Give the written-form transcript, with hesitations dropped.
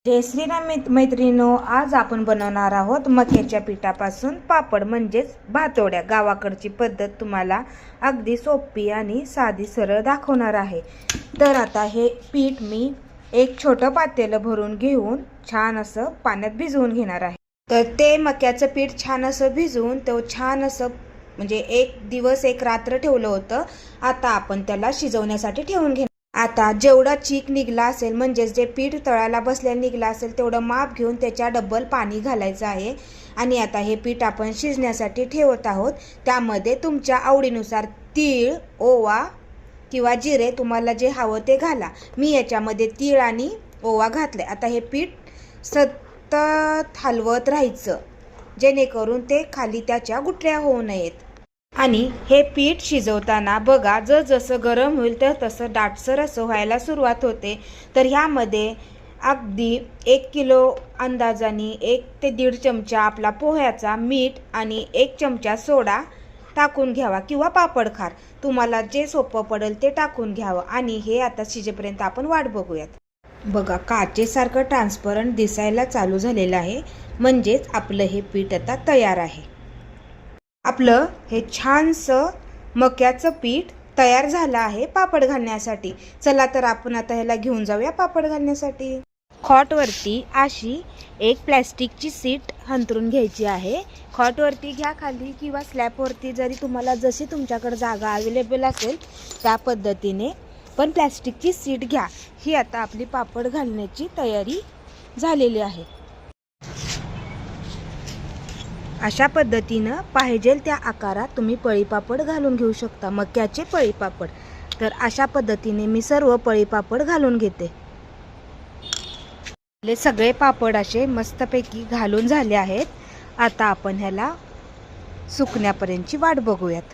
जय श्रीराम मैत्रिणींनो, आज आपण बनवणार आहोत मक्याच्या पिठापासून पापड म्हणजेच भातोड्या। गावाकडची पद्धत तुम्हाला अगदी सोपी आणि साधी सरळ दाखवणार आहे। तर आता हे पीठ मी एक छोटं पातेलं भरून घेऊन छान असं पाण्यात भिजवून घेणार आहे। तर ते मक्याचं पीठ छान असं भिजवून छान असं म्हणजे एक दिवस एक रात्र ठेवलं होतं। आता आपण त्याला शिजवण्यासाठी ठेवून घेणार। आता जेवढा चीक निघला असेल म्हणजे जे पीठ तळाला बसलेलं निघला असेल तेवढं माप घेऊन त्याच्या डबल पाणी घालायचं आहे। आणि आता हे पीठ आपण शिजण्यासाठी ठेवत आहोत। त्यामध्ये तुमच्या आवडीनुसार तीळ, ओवा किंवा जिरे तुम्हाला जे हवं ते घाला। मी याच्यामध्ये तीळ आणि ओवा घातले। आता हे पीठ सतत हलवत राहायचं जेणेकरून ते खाली त्याच्या गुठळ्या होऊ नयेत। आणि हे पीठ शिजवताना बघा जसं गरम होईल तसं दाटसर असं व्हायला सुरुवात होते। तर ह्यामध्ये अगदी 1 किलो अंदाजाने 1 ते 1.5 चमचा आपला पोह्याचा मीठ आणि 1 चमचा सोडा टाकून घ्यावा किंवा पापड खार तुम्हाला जे सोपं पडेल ते टाकून घ्यावं। आणि हे आता शिजेपर्यंत आपण वाट बघूयात। बघा काचेसारखं ट्रान्सपरंट दिसायला चालू झालेलं आहे म्हणजेच आपलं हे पीठ आता तयार आहे। आपलं हे छानसं मक्याचं पीठ तयार झालं आहे पापड घालण्यासाठी। चला तर आपण आता ह्याला घेऊन जाऊया पापड घालण्यासाठी। खॉटवरती अशी एक प्लॅस्टिकची सीट अंथरून घ्यायची आहे। खॉटवरती घ्या खाली किंवा स्लॅबवरती जरी तुम्हाला जशी तुमच्याकडे जागा अवेलेबल असेल त्या पद्धतीने, पण प्लॅस्टिकची सीट घ्या। ही आता आपली पापड घालण्याची तयारी झालेली आहे। अशा पद्धतीनं पाहिजे त्या आकारात तुम्ही पळीपापड घालून घेऊ शकता, मक्याचे पळीपापड। तर अशा पद्धतीने मी सर्व पळीपापड घालून घेते। आपले सगळे पापड असे मस्तपैकी घालून झाले आहेत। आता आपण ह्याला सुकण्यापर्यंतची वाट बघूयात।